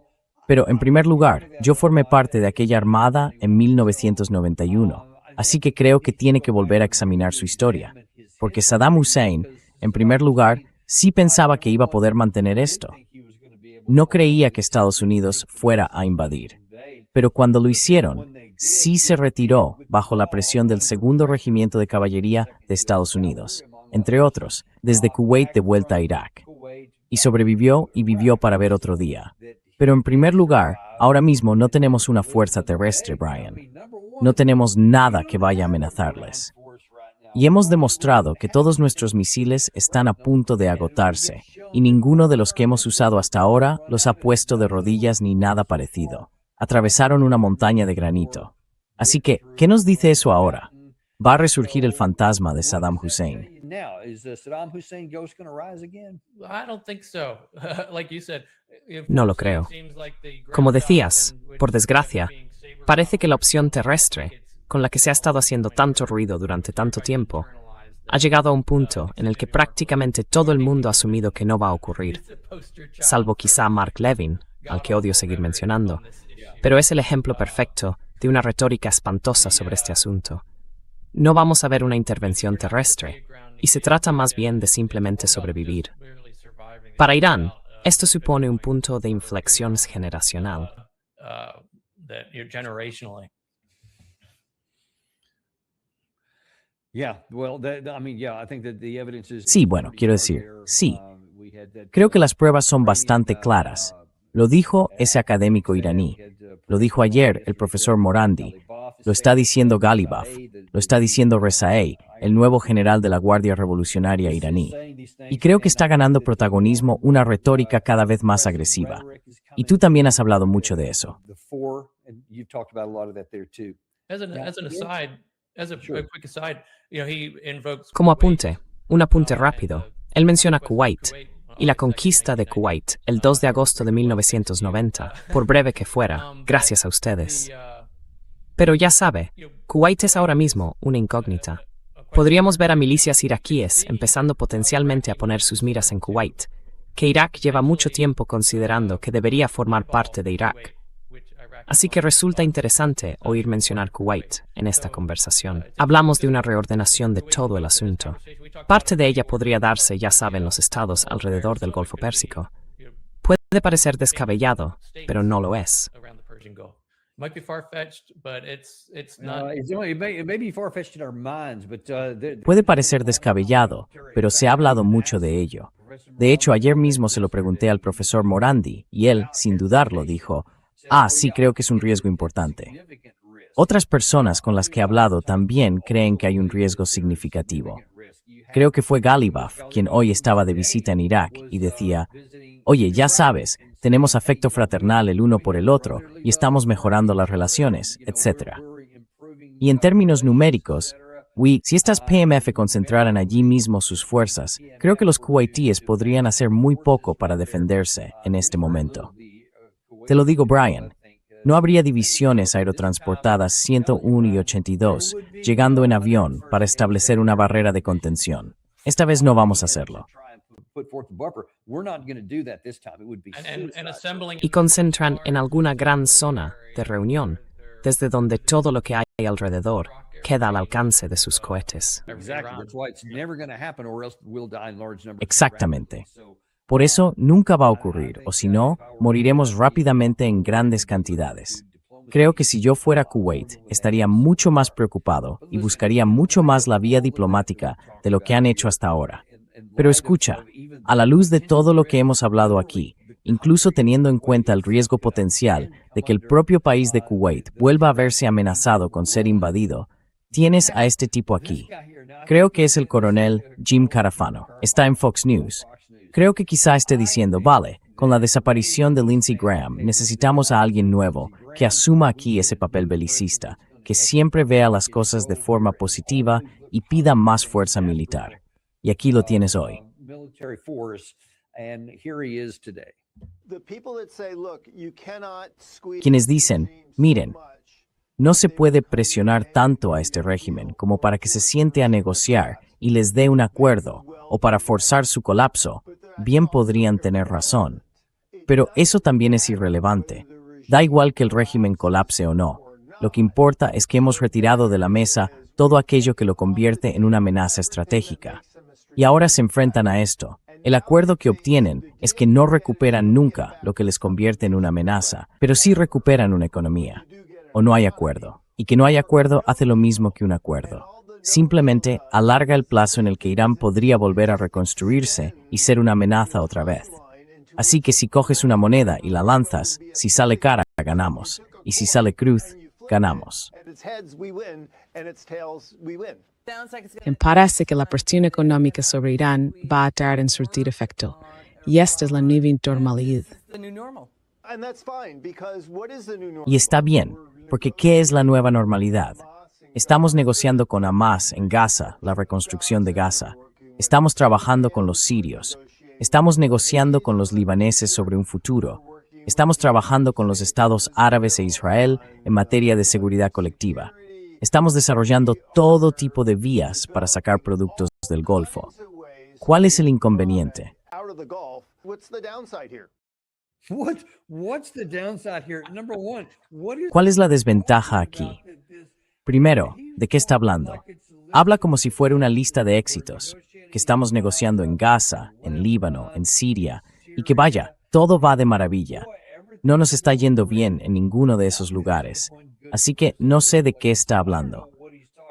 Pero, en primer lugar, yo formé parte de aquella armada en 1991, así que creo que tiene que volver a examinar su historia. Porque Saddam Hussein, en primer lugar, sí pensaba que iba a poder mantener esto. No creía que Estados Unidos fuera a invadir. Pero cuando lo hicieron, sí se retiró bajo la presión del segundo regimiento de caballería de Estados Unidos, entre otros, desde Kuwait de vuelta a Irak. Y sobrevivió y vivió para ver otro día. Pero en primer lugar, ahora mismo no tenemos una fuerza terrestre, Brian. No tenemos nada que vaya a amenazarles. Y hemos demostrado que todos nuestros misiles están a punto de agotarse, y ninguno de los que hemos usado hasta ahora los ha puesto de rodillas ni nada parecido. Atravesaron una montaña de granito. Así que, ¿qué nos dice eso ahora? Va a resurgir el fantasma de Saddam Hussein. No lo creo. Como decías, por desgracia, parece que la opción terrestre, con la que se ha estado haciendo tanto ruido durante tanto tiempo, ha llegado a un punto en el que prácticamente todo el mundo ha asumido que no va a ocurrir, salvo quizá Mark Levin, al que odio seguir mencionando, pero es el ejemplo perfecto de una retórica espantosa sobre este asunto. No vamos a ver una intervención terrestre, y se trata más bien de simplemente sobrevivir. Para Irán, esto supone un punto de inflexión generacional. Sí, bueno, quiero decir, sí. Creo que las pruebas son bastante claras. Lo dijo ese académico iraní. Lo dijo ayer el profesor Morandi. Lo está diciendo Ghalibaf. Lo está diciendo Rezaei, el nuevo general de la Guardia Revolucionaria iraní. Y creo que está ganando protagonismo una retórica cada vez más agresiva. Y tú también has hablado mucho de eso. Como apunte, un apunte rápido, él menciona Kuwait y la conquista de Kuwait el 2 de agosto de 1990, por breve que fuera, gracias a ustedes. Pero ya sabe, Kuwait es ahora mismo una incógnita. Podríamos ver a milicias iraquíes empezando potencialmente a poner sus miras en Kuwait, que Irak lleva mucho tiempo considerando que debería formar parte de Irak. Así que resulta interesante oír mencionar Kuwait en esta conversación. Hablamos de una reordenación de todo el asunto. Parte de ella podría darse, ya saben, los estados alrededor del Golfo Pérsico. Puede parecer descabellado, pero no lo es. Puede parecer descabellado, pero se ha hablado mucho de ello. De hecho, ayer mismo se lo pregunté al profesor Morandi, y él, sin dudarlo, dijo, sí, creo que es un riesgo importante. Otras personas con las que he hablado también creen que hay un riesgo significativo. Creo que fue Ghalibaf quien hoy estaba de visita en Irak y decía, oye, ya sabes, tenemos afecto fraternal el uno por el otro y estamos mejorando las relaciones, etc. Y en términos numéricos, si estas PMF concentraran allí mismo sus fuerzas, creo que los kuwaitíes podrían hacer muy poco para defenderse en este momento. Te lo digo, Brian, no habría divisiones aerotransportadas 101 y 82 llegando en avión para establecer una barrera de contención. Esta vez no vamos a hacerlo. Y concentran en alguna gran zona de reunión, desde donde todo lo que hay alrededor queda al alcance de sus cohetes. Exactamente. Por eso nunca va a ocurrir, o si no, moriremos rápidamente en grandes cantidades. Creo que si yo fuera Kuwait, estaría mucho más preocupado y buscaría mucho más la vía diplomática de lo que han hecho hasta ahora. Pero escucha, a la luz de todo lo que hemos hablado aquí, incluso teniendo en cuenta el riesgo potencial de que el propio país de Kuwait vuelva a verse amenazado con ser invadido, tienes a este tipo aquí. Creo que es el coronel Jim Carafano. Está en Fox News. Creo que quizá esté diciendo, vale, con la desaparición de Lindsey Graham, necesitamos a alguien nuevo que asuma aquí ese papel belicista, que siempre vea las cosas de forma positiva y pida más fuerza militar. Y aquí lo tienes hoy. Quienes dicen, miren, no se puede presionar tanto a este régimen como para que se siente a negociar y les dé un acuerdo, o para forzar su colapso, bien podrían tener razón. Pero eso también es irrelevante. Da igual que el régimen colapse o no. Lo que importa es que hemos retirado de la mesa todo aquello que lo convierte en una amenaza estratégica. Y ahora se enfrentan a esto. El acuerdo que obtienen es que no recuperan nunca lo que les convierte en una amenaza, pero sí recuperan una economía. O no hay acuerdo. Y que no hay acuerdo hace lo mismo que un acuerdo. Simplemente alarga el plazo en el que Irán podría volver a reconstruirse y ser una amenaza otra vez. Así que si coges una moneda y la lanzas, si sale cara, ganamos. Y si sale cruz, ganamos. Parece que la presión económica sobre Irán va a tardar en surtir efecto. Y esta es la nueva normalidad. Y está bien, porque ¿qué es la nueva normalidad? Estamos negociando con Hamas en Gaza, la reconstrucción de Gaza. Estamos trabajando con los sirios. Estamos negociando con los libaneses sobre un futuro. Estamos trabajando con los estados árabes e Israel en materia de seguridad colectiva. Estamos desarrollando todo tipo de vías para sacar productos del Golfo. ¿Cuál es el inconveniente? ¿Cuál es la desventaja aquí? Primero, ¿de qué está hablando? Habla como si fuera una lista de éxitos, que estamos negociando en Gaza, en Líbano, en Siria, y que vaya, todo va de maravilla. No nos está yendo bien en ninguno de esos lugares, así que no sé de qué está hablando.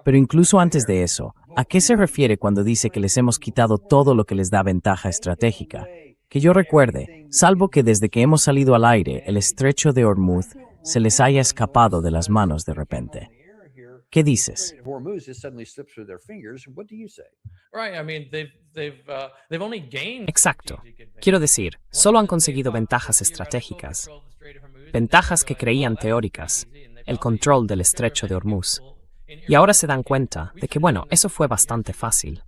Pero incluso antes de eso, ¿a qué se refiere cuando dice que les hemos quitado todo lo que les da ventaja estratégica? Que yo recuerde, salvo que desde que hemos salido al aire, el estrecho de Hormuz se les haya escapado de las manos de repente. ¿Qué dices? Hormuz just suddenly slips through their fingers. What do you say? Right. I mean, they've only gained. Exacto. Quiero decir, solo han conseguido ventajas estratégicas, ventajas que creían teóricas, el control del estrecho de Hormuz. Y ahora se dan cuenta de que, bueno, eso fue bastante fácil.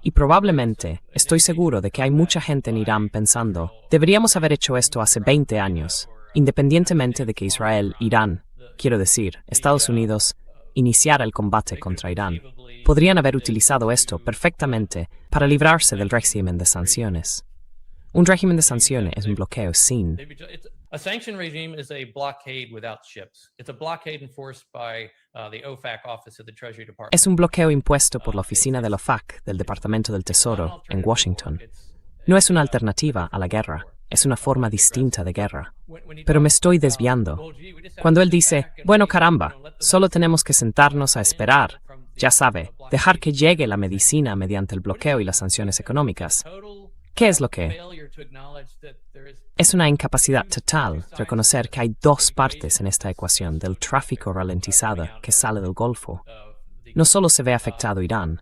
Y probablemente, estoy seguro de que hay mucha gente en Irán pensando, deberíamos haber hecho esto hace 20 años, independientemente de que Israel, Irán, quiero decir, Estados Unidos, iniciara el combate contra Irán. Podrían haber utilizado esto perfectamente para librarse del régimen de sanciones. Un régimen de sanciones es un bloqueo sin. A sanction regime is a blockade without ships. It's a blockade enforced by the OFAC office of the Treasury Department. Es un bloqueo impuesto por la oficina de la OFAC del Departamento del Tesoro en Washington. No es una alternativa a la guerra, es una forma distinta de guerra. Pero me estoy desviando. Cuando él dice, bueno, caramba, solo tenemos que sentarnos a esperar, ya sabe, dejar que llegue la medicina mediante el bloqueo y las sanciones económicas. ¿Qué es lo que? Es una incapacidad total reconocer que hay dos partes en esta ecuación del tráfico ralentizado que sale del Golfo. No solo se ve afectado Irán,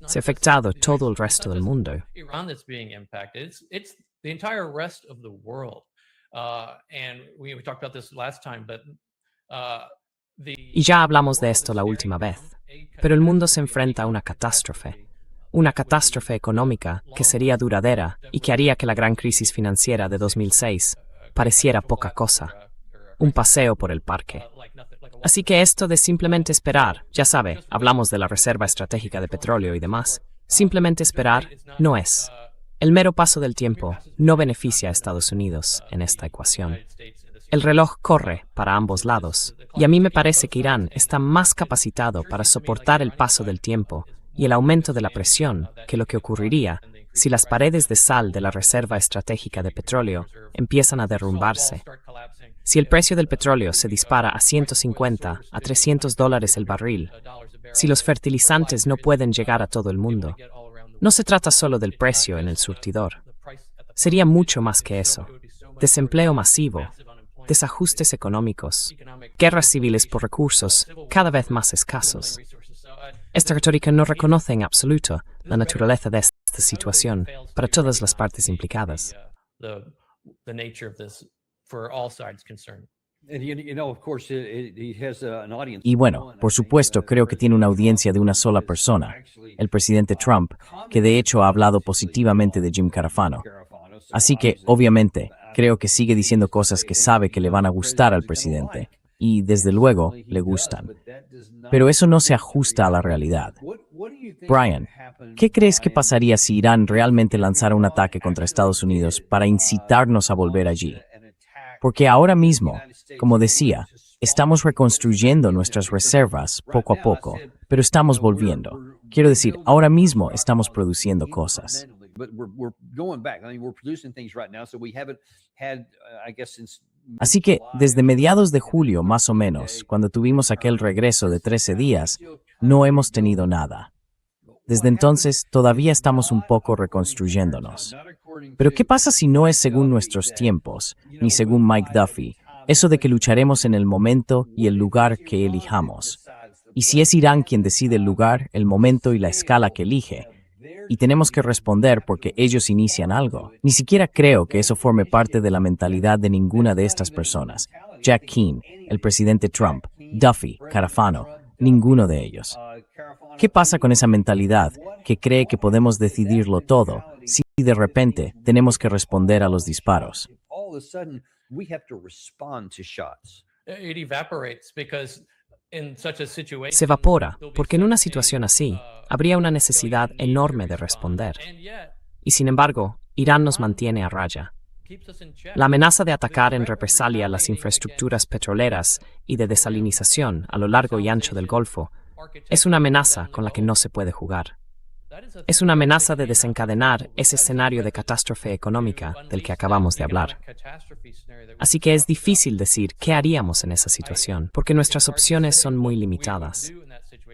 se ha afectado todo el resto del mundo. Iran that's being impacted. It's the entire rest of the world. And we talked about this last time, but Y ya hablamos de esto la última vez. Pero el mundo se enfrenta a una catástrofe económica que sería duradera y que haría que la gran crisis financiera de 2006 pareciera poca cosa, un paseo por el parque. Así que esto de simplemente esperar, ya sabe, hablamos de la reserva estratégica de petróleo y demás, simplemente esperar no es. El mero paso del tiempo no beneficia a Estados Unidos en esta ecuación. El reloj corre para ambos lados, y a mí me parece que Irán está más capacitado para soportar el paso del tiempo y el aumento de la presión que lo que ocurriría si las paredes de sal de la reserva estratégica de petróleo empiezan a derrumbarse. Si el precio del petróleo se dispara a 150 a $300 el barril, si los fertilizantes no pueden llegar a todo el mundo, no se trata solo del precio en el surtidor. Sería mucho más que eso. Desempleo masivo, desajustes económicos, guerras civiles por recursos cada vez más escasos. Esta retórica no reconoce en absoluto la naturaleza de esta situación para todas las partes implicadas. the nature of this for all sides concerned. And of course, he has an audience. Y bueno, por supuesto, creo que tiene una audiencia de una sola persona, el presidente Trump, que de hecho ha hablado positivamente de Jim Carafano. Así que, obviamente, creo que sigue diciendo cosas que sabe que le van a gustar al presidente, y desde luego le gustan. Pero eso no se ajusta a la realidad. Brian, ¿qué crees que pasaría si Irán realmente lanzara un ataque contra Estados Unidos para incitarnos a volver allí? Porque ahora mismo, como decía, estamos reconstruyendo nuestras reservas poco a poco, pero estamos volviendo. Quiero decir, ahora mismo estamos produciendo cosas. Así que, desde mediados de julio, más o menos, cuando tuvimos aquel regreso de 13 días, no hemos tenido nada. Desde entonces, todavía estamos un poco reconstruyéndonos. Pero ¿qué pasa si no es según nuestros tiempos, ni según Mike Duffy, eso de que lucharemos en el momento y el lugar que elijamos? Y si es Irán quien decide el lugar, el momento y la escala que elige, y tenemos que responder porque ellos inician algo. Ni siquiera creo que eso forme parte de la mentalidad de ninguna de estas personas. Jack Keane, el presidente Trump, Duffy, Carafano, ninguno de ellos. ¿Qué pasa con esa mentalidad que cree que podemos decidirlo todo si de repente tenemos que responder a los disparos? It evaporates because in such a situation, Se evapora porque en una situación así habría una necesidad enorme de responder. Y sin embargo, Irán nos mantiene a raya. La amenaza de atacar en represalia las infraestructuras petroleras y de desalinización a lo largo y ancho del Golfo es una amenaza con la que no se puede jugar. Es una amenaza de desencadenar ese escenario de catástrofe económica del que acabamos de hablar. Así que es difícil decir qué haríamos en esa situación, porque nuestras opciones son muy limitadas.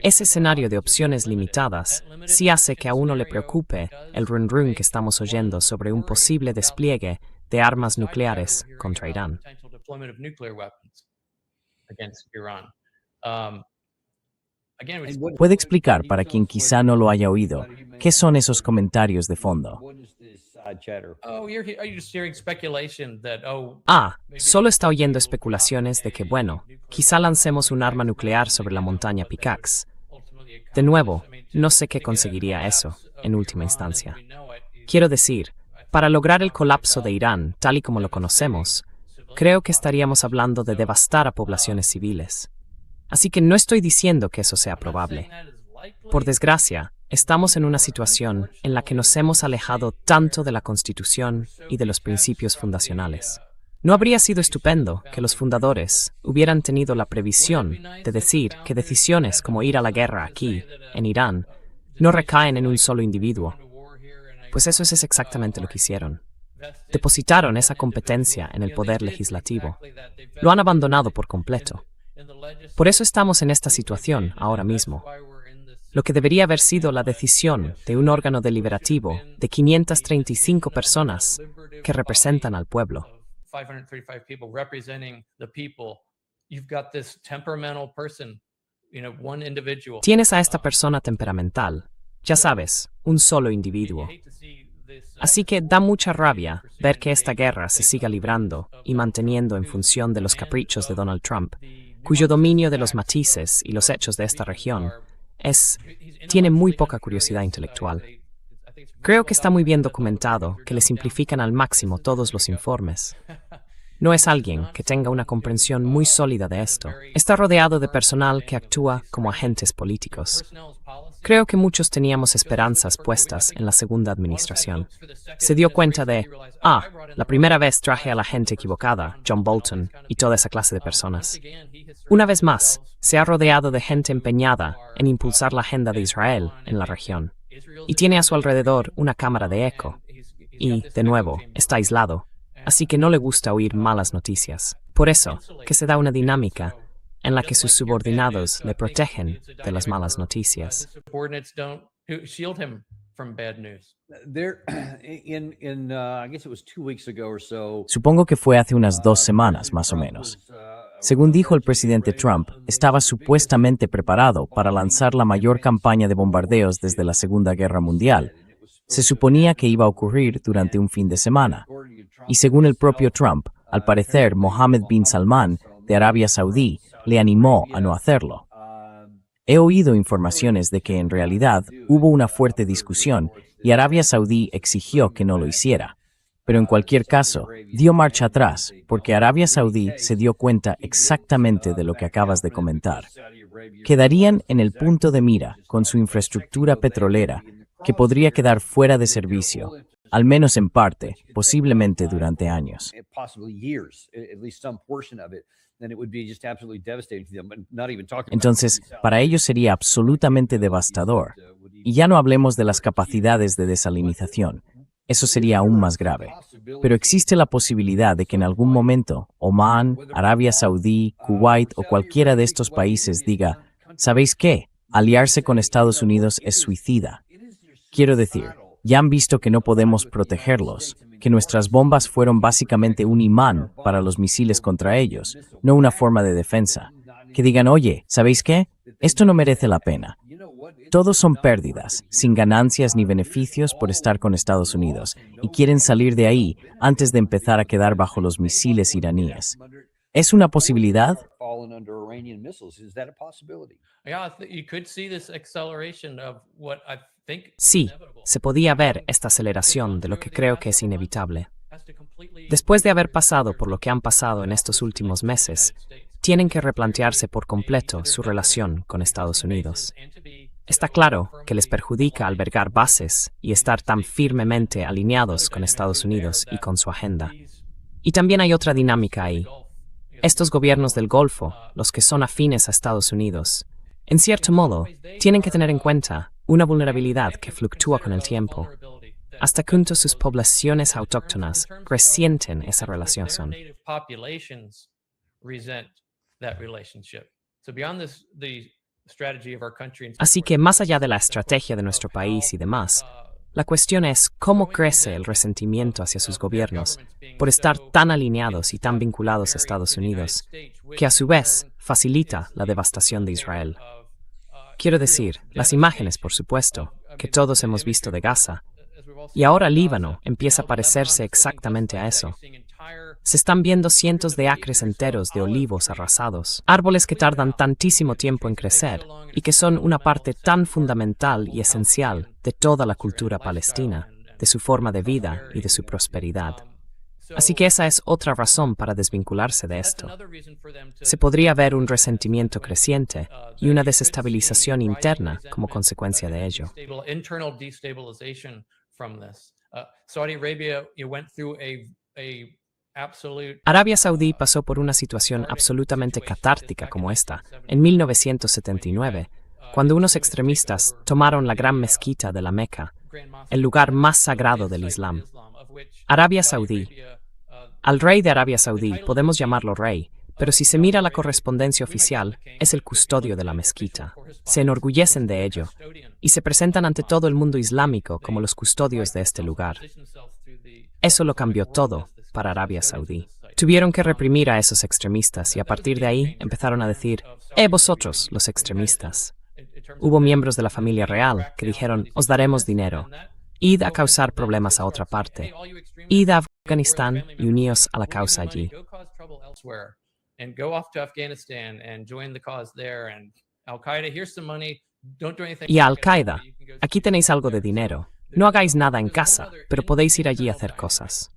Ese escenario de opciones limitadas sí hace que a uno le preocupe el run-run que estamos oyendo sobre un posible despliegue de armas nucleares contra Irán. ¿Puede explicar, para quien quizá no lo haya oído, qué son esos comentarios de fondo? Solo está oyendo especulaciones de que, bueno, quizá lancemos un arma nuclear sobre la montaña Pickaxe. De nuevo, no sé qué conseguiría eso, en última instancia. Quiero decir, para lograr el colapso de Irán, tal y como lo conocemos, creo que estaríamos hablando de devastar a poblaciones civiles. Así que no estoy diciendo que eso sea probable. Por desgracia, estamos en una situación en la que nos hemos alejado tanto de la Constitución y de los principios fundacionales. ¿No habría sido estupendo que los fundadores hubieran tenido la previsión de decir que decisiones como ir a la guerra aquí, en Irán, no recaen en un solo individuo? Pues eso es exactamente lo que hicieron. Depositaron esa competencia en el poder legislativo. Lo han abandonado por completo. Por eso estamos en esta situación ahora mismo. Lo que debería haber sido la decisión de un órgano deliberativo de 535 personas que representan al pueblo. Tienes a esta persona temperamental, ya sabes, un solo individuo. Así que da mucha rabia ver que esta guerra se siga librando y manteniendo en función de los caprichos de Donald Trump, cuyo dominio de los matices y los hechos de esta región tiene muy poca curiosidad intelectual. Creo que está muy bien documentado que le simplifican al máximo todos los informes. No es alguien que tenga una comprensión muy sólida de esto. Está rodeado de personal que actúa como agentes políticos. Creo que muchos teníamos esperanzas puestas en la segunda administración. Se dio cuenta de, la primera vez traje a la gente equivocada, John Bolton, y toda esa clase de personas. Una vez más, se ha rodeado de gente empeñada en impulsar la agenda de Israel en la región. Y tiene a su alrededor una cámara de eco. Y, de nuevo, está aislado. Así que no le gusta oír malas noticias. Por eso, que se da una dinámica en la que sus subordinados le protegen de las malas noticias. Supongo que fue hace unas 2 semanas, más o menos. Según dijo el presidente Trump, estaba supuestamente preparado para lanzar la mayor campaña de bombardeos desde la Segunda Guerra Mundial. Se suponía que iba a ocurrir durante un fin de semana. Y según el propio Trump, al parecer Mohammed bin Salman, de Arabia Saudí, le animó a no hacerlo. He oído informaciones de que en realidad hubo una fuerte discusión y Arabia Saudí exigió que no lo hiciera. Pero en cualquier caso, dio marcha atrás porque Arabia Saudí se dio cuenta exactamente de lo que acabas de comentar. Quedarían en el punto de mira con su infraestructura petrolera, que podría quedar fuera de servicio, al menos en parte, posiblemente durante años. Entonces, para ellos sería absolutamente devastador. Y ya no hablemos de las capacidades de desalinización. Eso sería aún más grave. Pero existe la posibilidad de que en algún momento Omán, Arabia Saudí, Kuwait o cualquiera de estos países diga, ¿sabéis qué? Aliarse con Estados Unidos es suicida. Quiero decir, ya han visto que no podemos protegerlos, que nuestras bombas fueron básicamente un imán para los misiles contra ellos, no una forma de defensa. Que digan, oye, ¿sabéis qué? Esto no merece la pena. Todos son pérdidas, sin ganancias ni beneficios por estar con Estados Unidos, y quieren salir de ahí antes de empezar a quedar bajo los misiles iraníes. ¿Es una posibilidad? Sí, se podía ver esta aceleración de lo que creo que es inevitable. Después de haber pasado por lo que han pasado en estos últimos meses, tienen que replantearse por completo su relación con Estados Unidos. Está claro que les perjudica albergar bases y estar tan firmemente alineados con Estados Unidos y con su agenda. Y también hay otra dinámica ahí. Estos gobiernos del Golfo, los que son afines a Estados Unidos, en cierto modo, tienen que tener en cuenta una vulnerabilidad que fluctúa con el tiempo, hasta que sus poblaciones autóctonas resienten esa relación. Así que más allá de la estrategia de nuestro país y demás, la cuestión es cómo crece el resentimiento hacia sus gobiernos por estar tan alineados y tan vinculados a Estados Unidos, que a su vez facilita la devastación de Israel. Quiero decir, las imágenes, por supuesto, que todos hemos visto de Gaza, y ahora Líbano empieza a parecerse exactamente a eso. Se están viendo cientos de acres enteros de olivos arrasados, árboles que tardan tantísimo tiempo en crecer y que son una parte tan fundamental y esencial de toda la cultura palestina, de su forma de vida y de su prosperidad. Así que esa es otra razón para desvincularse de esto. Se podría ver un resentimiento creciente y una desestabilización interna como consecuencia de ello. Arabia Saudí pasó por una situación absolutamente catártica como esta en 1979, cuando unos extremistas tomaron la gran mezquita de la Meca, el lugar más sagrado del Islam. Arabia Saudí. Al rey de Arabia Saudí podemos llamarlo rey, pero si se mira la correspondencia oficial, es el custodio de la mezquita. Se enorgullecen de ello y se presentan ante todo el mundo islámico como los custodios de este lugar. Eso lo cambió todo para Arabia Saudí. Tuvieron que reprimir a esos extremistas y a partir de ahí empezaron a decir, vosotros, los extremistas. Hubo miembros de la familia real que dijeron, os daremos dinero. Id a causar problemas a otra parte. Id a Afganistán y uníos a la causa allí. Y a Al-Qaeda, aquí tenéis algo de dinero. No hagáis nada en casa, pero podéis ir allí a hacer cosas.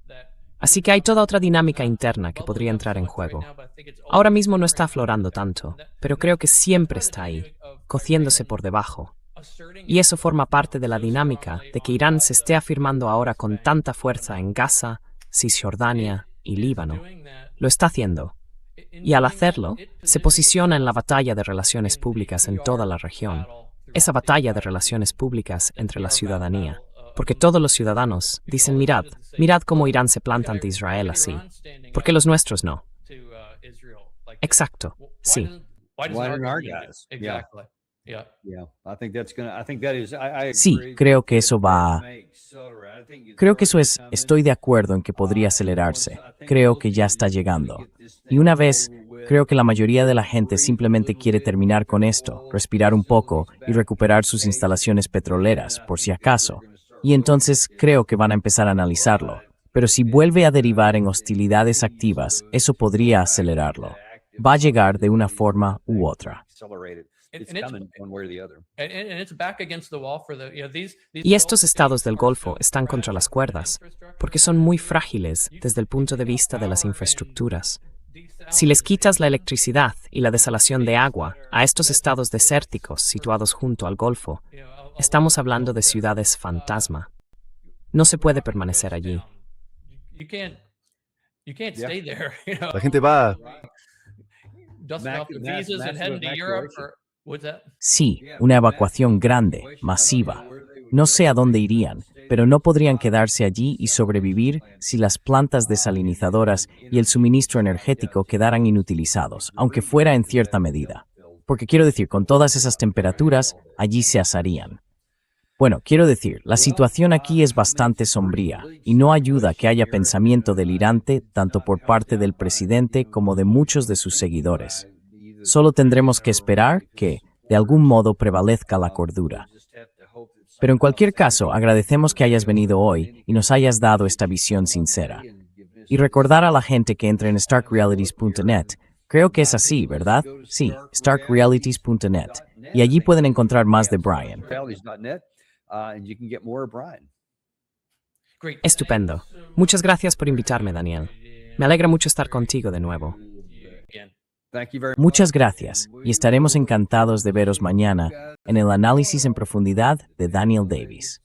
Así que hay toda otra dinámica interna que podría entrar en juego. Ahora mismo no está aflorando tanto, pero creo que siempre está ahí, cociéndose por debajo. Y eso forma parte de la dinámica de que Irán se esté afirmando ahora con tanta fuerza en Gaza, Cisjordania y Líbano. Lo está haciendo. Y al hacerlo, se posiciona en la batalla de relaciones públicas en toda la región. Esa batalla de relaciones públicas entre la ciudadanía. Porque todos los ciudadanos dicen, mirad cómo Irán se planta ante Israel así. ¿Por qué los nuestros no? Exacto, sí. Sí, creo que eso estoy de acuerdo en que podría acelerarse. Creo que ya está llegando. Y una vez, creo que la mayoría de la gente simplemente quiere terminar con esto, respirar un poco y recuperar sus instalaciones petroleras, por si acaso. Y entonces creo que van a empezar a analizarlo. Pero si vuelve a derivar en hostilidades activas, eso podría acelerarlo. Va a llegar de una forma u otra. Y estos estados del Golfo están contra las cuerdas, porque son muy frágiles desde el punto de vista de las infraestructuras. Si les quitas la electricidad y la desalación de agua a estos estados desérticos situados junto al Golfo, estamos hablando de ciudades fantasma. No se puede permanecer allí. La gente va. Sí, una evacuación grande, masiva. No sé a dónde irían, pero no podrían quedarse allí y sobrevivir si las plantas desalinizadoras y el suministro energético quedaran inutilizados, aunque fuera en cierta medida. Porque quiero decir, con todas esas temperaturas, allí se asarían. Bueno, quiero decir, la situación aquí es bastante sombría y no ayuda que haya pensamiento delirante tanto por parte del presidente como de muchos de sus seguidores. Solo tendremos que esperar que, de algún modo, prevalezca la cordura. Pero en cualquier caso, agradecemos que hayas venido hoy y nos hayas dado esta visión sincera. Y recordar a la gente que entre en starkrealities.net. Creo que es así, ¿verdad? Sí, starkrealities.net. Y allí pueden encontrar más de Brian. Estupendo. Muchas gracias por invitarme, Daniel. Me alegra mucho estar contigo de nuevo. Muchas gracias, y estaremos encantados de veros mañana en el análisis en profundidad de Daniel Davis.